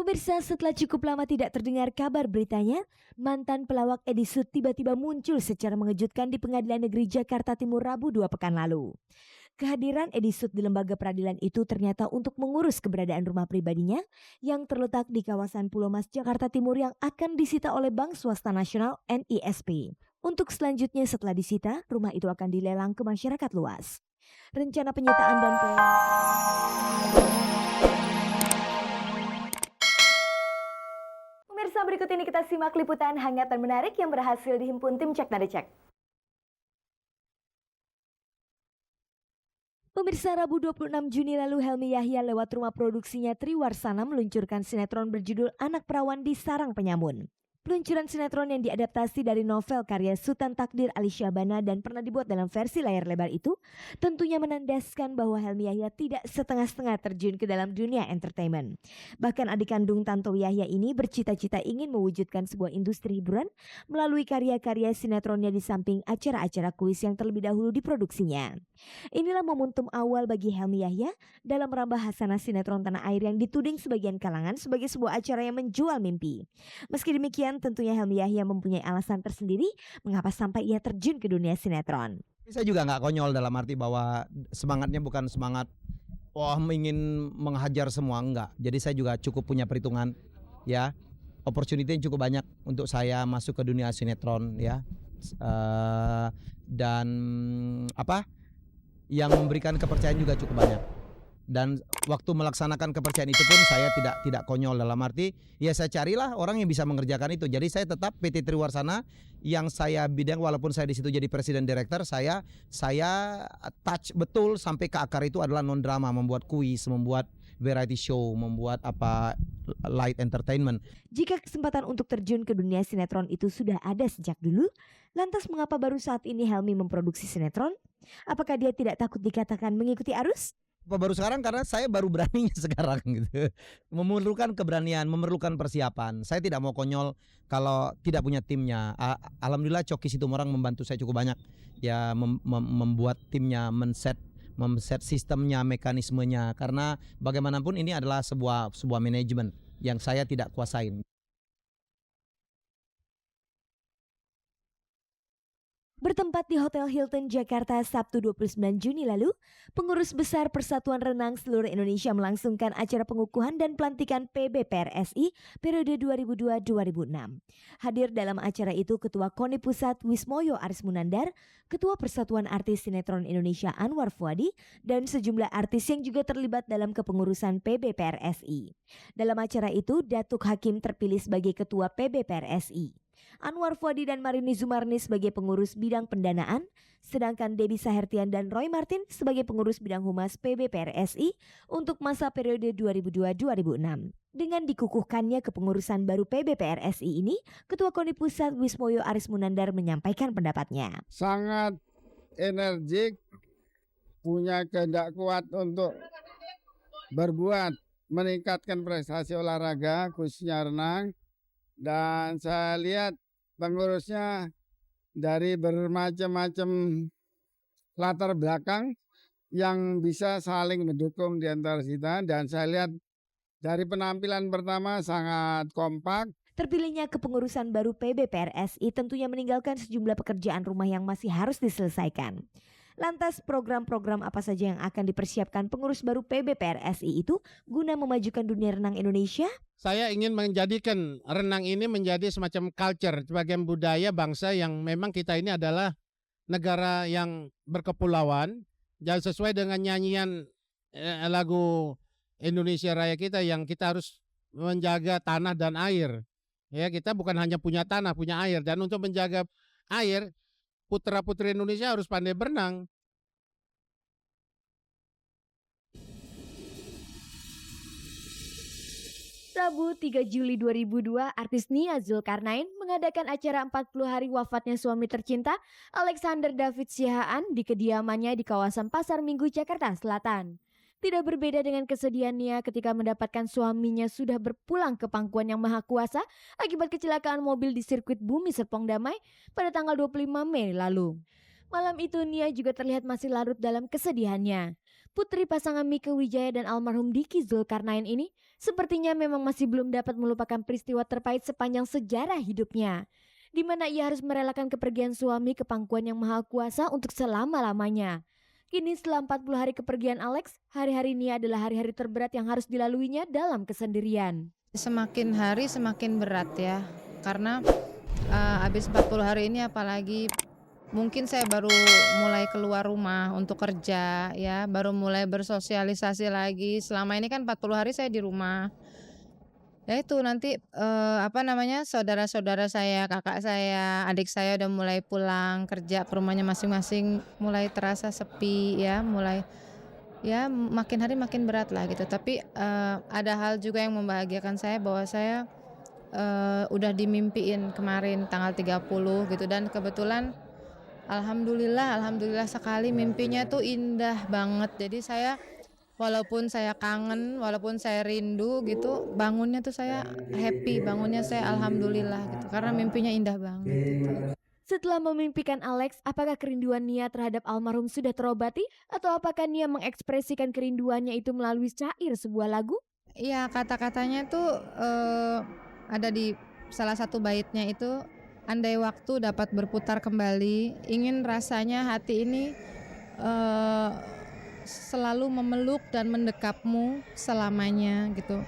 Pemirsa, setelah cukup lama tidak terdengar kabar beritanya, mantan pelawak Edi Sud tiba-tiba muncul secara mengejutkan di Pengadilan Negeri Jakarta Timur Rabu 2 pekan lalu. Kehadiran Edi Sud di lembaga peradilan itu ternyata untuk mengurus keberadaan rumah pribadinya yang terletak di kawasan Pulau Mas, Jakarta Timur yang akan disita oleh Bank Swasta Nasional (NISP). Untuk selanjutnya setelah disita, rumah itu akan dilelang ke masyarakat luas. Rencana penyitaan dan Pemirsa, berikut ini kita simak liputan hangat dan menarik yang berhasil dihimpun tim Cek Nade Cek. Pemirsa, Rabu 26 Juni lalu Helmi Yahya lewat rumah produksinya Triwarsana meluncurkan sinetron berjudul Anak Perawan di Sarang Penyamun. Peluncuran sinetron yang diadaptasi dari novel karya Sutan Takdir Ali Syahbana dan pernah dibuat dalam versi layar lebar itu tentunya menandaskan bahwa Helmi Yahya tidak setengah-setengah terjun ke dalam dunia entertainment. Bahkan adik kandung Tantowi Yahya ini bercita-cita ingin mewujudkan sebuah industri hiburan melalui karya-karya sinetronnya di samping acara-acara kuis yang terlebih dahulu diproduksinya. Inilah momentum awal bagi Helmi Yahya dalam merambah hasanah sinetron tanah air yang dituding sebagian kalangan sebagai sebuah acara yang menjual mimpi. Meski demikian, tentunya Helmi Yahya mempunyai alasan tersendiri mengapa sampai ia terjun ke dunia sinetron. Saya juga nggak konyol dalam arti bahwa semangatnya bukan semangat ingin menghajar semua, enggak. Jadi saya juga cukup punya perhitungan, ya. Opportunity yang cukup banyak untuk saya masuk ke dunia sinetron, ya. Dan yang memberikan kepercayaan juga cukup banyak. Dan waktu melaksanakan kepercayaan itu pun saya tidak konyol dalam arti ya saya carilah orang yang bisa mengerjakan itu. Jadi saya tetap PT Triwarsana yang saya bidang, walaupun saya di situ jadi presiden direktur, saya touch betul sampai ke akar itu adalah non drama, membuat kuis, membuat variety show, membuat light entertainment. Jika kesempatan untuk terjun ke dunia sinetron itu sudah ada sejak dulu, lantas mengapa baru saat ini Helmi memproduksi sinetron? Apakah dia tidak takut dikatakan mengikuti arus? Baru sekarang karena saya baru beraninya sekarang gitu. Memerlukan keberanian, memerlukan persiapan. Saya tidak mau konyol kalau tidak punya timnya. Alhamdulillah Coki Situmorang membantu saya cukup banyak. Ya membuat timnya, men-set sistemnya, mekanismenya, karena bagaimanapun ini adalah sebuah manajemen yang saya tidak kuasain. Bertempat di Hotel Hilton Jakarta Sabtu 29 Juni lalu, pengurus besar Persatuan Renang seluruh Indonesia melangsungkan acara pengukuhan dan pelantikan PBPRSI periode 2002-2006. Hadir dalam acara itu Ketua KONI Pusat Wismoyo Aris Munandar, Ketua Persatuan Artis Sinetron Indonesia Anwar Fuadi, dan sejumlah artis yang juga terlibat dalam kepengurusan PBPRSI. Dalam acara itu, Datuk Hakim terpilih sebagai Ketua PBPRSI. Anwar Fuadi dan Marini Zumarni sebagai pengurus bidang pendanaan, sedangkan Debbie Sahertian dan Roy Martin sebagai pengurus bidang humas PBPRSI untuk masa periode 2002-2006. Dengan dikukuhkannya kepengurusan baru PBPRSI ini, Ketua KONI Pusat Wismoyo Aris Munandar menyampaikan pendapatnya. Sangat energik, punya kehendak kuat untuk berbuat, meningkatkan prestasi olahraga khususnya renang, dan saya lihat pengurusnya dari bermacam-macam latar belakang yang bisa saling mendukung di antara kita, dan saya lihat dari penampilan pertama sangat kompak. Terpilihnya kepengurusan baru PBPRSI tentunya meninggalkan sejumlah pekerjaan rumah yang masih harus diselesaikan. Lantas program-program apa saja yang akan dipersiapkan pengurus baru PBPRSI itu guna memajukan dunia renang Indonesia? Saya ingin menjadikan renang ini menjadi semacam culture, sebagai budaya bangsa yang memang kita ini adalah negara yang berkepulauan. Dan sesuai dengan nyanyian lagu Indonesia Raya kita yang kita harus menjaga tanah dan air. Ya, kita bukan hanya punya tanah, punya air. Dan untuk menjaga air, putra-putri Indonesia harus pandai berenang. Rabu 3 Juli 2002, artis Nia Zulkarnain mengadakan acara 40 hari wafatnya suami tercinta Alexander David Siahaan di kediamannya di kawasan Pasar Minggu, Jakarta Selatan. Tidak berbeda dengan kesedihan Nia ketika mendapatkan suaminya sudah berpulang ke pangkuan yang maha kuasa akibat kecelakaan mobil di sirkuit Bumi Serpong Damai pada tanggal 25 Mei lalu. Malam itu Nia juga terlihat masih larut dalam kesedihannya. Putri pasangan Mieke Wijaya dan almarhum Diki Zulkarnain ini sepertinya memang masih belum dapat melupakan peristiwa terpahit sepanjang sejarah hidupnya, di mana ia harus merelakan kepergian suami ke pangkuan yang maha kuasa untuk selama-lamanya. Kini setelah 40 hari kepergian Alex, hari-hari Nia adalah hari-hari terberat yang harus dilaluinya dalam kesendirian. Semakin hari semakin berat ya, karena habis 40 hari ini apalagi mungkin saya baru mulai keluar rumah untuk kerja ya, baru mulai bersosialisasi lagi. Selama ini kan 40 hari saya di rumah. Ya itu nanti saudara-saudara saya, kakak saya, adik saya udah mulai pulang kerja ke rumahnya masing-masing, mulai terasa sepi ya, mulai ya makin hari makin berat lah gitu. Tapi ada hal juga yang membahagiakan saya bahwa saya udah dimimpiin kemarin tanggal 30 gitu, dan kebetulan alhamdulillah sekali mimpinya tuh indah banget. Jadi saya walaupun saya kangen, walaupun saya rindu gitu, bangunnya tuh saya happy, bangunnya saya alhamdulillah gitu karena mimpinya indah banget gitu. Setelah memimpikan Alex, apakah kerinduan Nia terhadap almarhum sudah terobati? Atau apakah Nia mengekspresikan kerinduannya itu melalui syair sebuah lagu? Iya, kata-katanya tuh ada di salah satu baitnya itu, andai waktu dapat berputar kembali, ingin rasanya hati ini selalu memeluk dan mendekapmu selamanya gitu,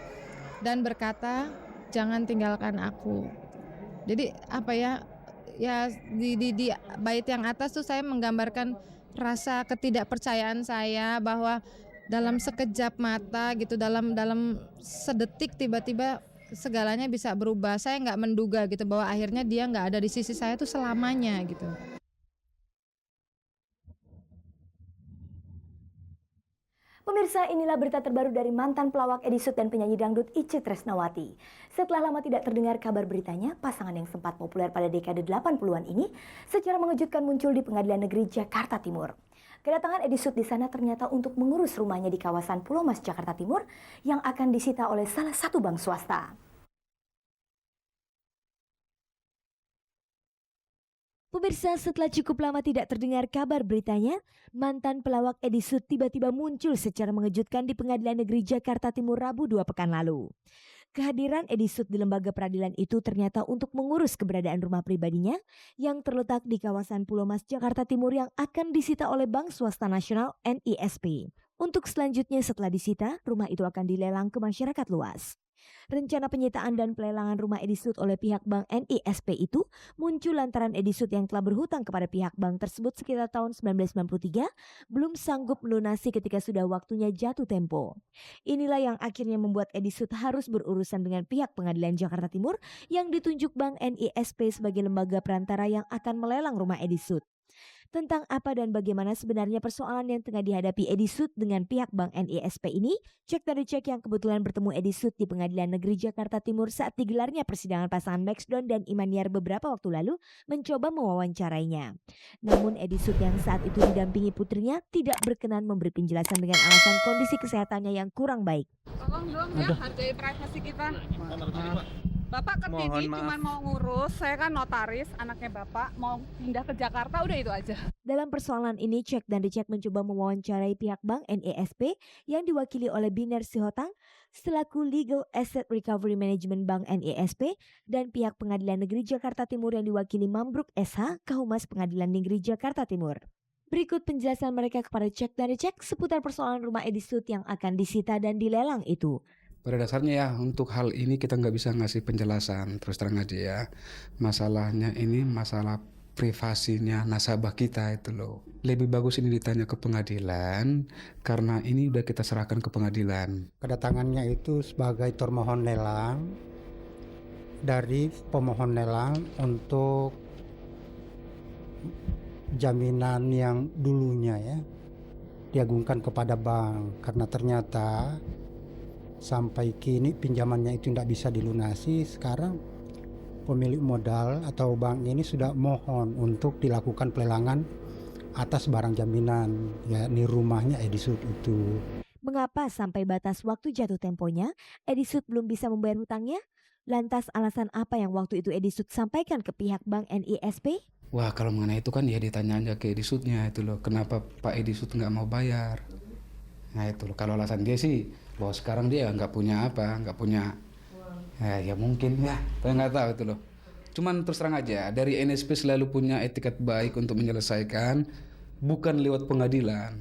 dan berkata jangan tinggalkan aku. Jadi apa ya di bait yang atas tuh saya menggambarkan rasa ketidakpercayaan saya bahwa dalam sekejap mata gitu, dalam sedetik tiba-tiba segalanya bisa berubah. Saya nggak menduga gitu bahwa akhirnya dia nggak ada di sisi saya tuh selamanya gitu. Pemirsa, inilah berita terbaru dari mantan pelawak Edi Sud dan penyanyi dangdut Itje Tresnawati. Setelah lama tidak terdengar kabar beritanya, pasangan yang sempat populer pada dekade 80-an ini secara mengejutkan muncul di Pengadilan Negeri Jakarta Timur. Kedatangan Edi Sud di sana ternyata untuk mengurus rumahnya di kawasan Pulau Mas, Jakarta Timur yang akan disita oleh salah satu bank swasta. Pemirsa, setelah cukup lama tidak terdengar kabar beritanya, mantan pelawak Edi Sud tiba-tiba muncul secara mengejutkan di Pengadilan Negeri Jakarta Timur Rabu 2 pekan lalu. Kehadiran Edi Sud di lembaga peradilan itu ternyata untuk mengurus keberadaan rumah pribadinya yang terletak di kawasan Pulau Mas, Jakarta Timur yang akan disita oleh Bank Swasta Nasional NISP. Untuk selanjutnya setelah disita, rumah itu akan dilelang ke masyarakat luas. Rencana penyitaan dan pelelangan rumah Edi Sud oleh pihak Bank NISP itu muncul lantaran Edi Sud yang telah berhutang kepada pihak bank tersebut sekitar tahun 1993 belum sanggup melunasi ketika sudah waktunya jatuh tempo. Inilah yang akhirnya membuat Edi Sud harus berurusan dengan pihak Pengadilan Jakarta Timur yang ditunjuk Bank NISP sebagai lembaga perantara yang akan melelang rumah Edi Sud. Tentang apa dan bagaimana sebenarnya persoalan yang tengah dihadapi Edi Sud dengan pihak Bank NISP ini, cek dari cek yang kebetulan bertemu Edi Sud di Pengadilan Negeri Jakarta Timur saat digelarnya persidangan pasangan Maxdon dan Imaniar beberapa waktu lalu mencoba mewawancarainya. Namun Edi Sud yang saat itu didampingi putrinya tidak berkenan memberi penjelasan dengan alasan kondisi kesehatannya yang kurang baik. Tolong dong ya, hargai privasi kita. Bapak ke sini cuma mau ngurus, saya kan notaris, anaknya Bapak mau pindah ke Jakarta, udah itu aja. Dalam persoalan ini, cek dan dicek mencoba mewawancarai pihak Bank NISP yang diwakili oleh Biner Sihotang selaku Legal Asset Recovery Management Bank NISP dan pihak Pengadilan Negeri Jakarta Timur yang diwakili Mambruk SH, Kahumas Pengadilan Negeri Jakarta Timur. Berikut penjelasan mereka kepada cek dan dicek seputar persoalan rumah Edi Sud yang akan disita dan dilelang itu. Pada dasarnya ya untuk hal ini kita nggak bisa ngasih penjelasan, terus terang aja ya. Masalahnya ini masalah privasinya nasabah kita itu loh. Lebih bagus ini ditanya ke pengadilan karena ini udah kita serahkan ke pengadilan. Kedatangannya itu sebagai termohon lelang dari pemohon lelang untuk jaminan yang dulunya ya diagungkan kepada bank karena ternyata sampai kini pinjamannya itu tidak bisa dilunasi. Sekarang pemilik modal atau bank ini sudah mohon untuk dilakukan pelelangan atas barang jaminan, yakni rumahnya Edi Sud itu. Mengapa sampai batas waktu jatuh temponya Edi Sud belum bisa membayar hutangnya? Lantas alasan apa yang waktu itu Edi Sud sampaikan ke pihak Bank NISP? Wah, kalau mengenai itu kan ya ditanya aja ke Edisutnya itu loh, kenapa Pak Edisut nggak mau bayar. Nah itu loh, kalau alasan dia sih bahwa sekarang dia nggak punya nggak punya, ya mungkin ya, saya nggak tahu itu loh. Cuman terus terang aja, dari NSP selalu punya etikat baik untuk menyelesaikan, bukan lewat pengadilan.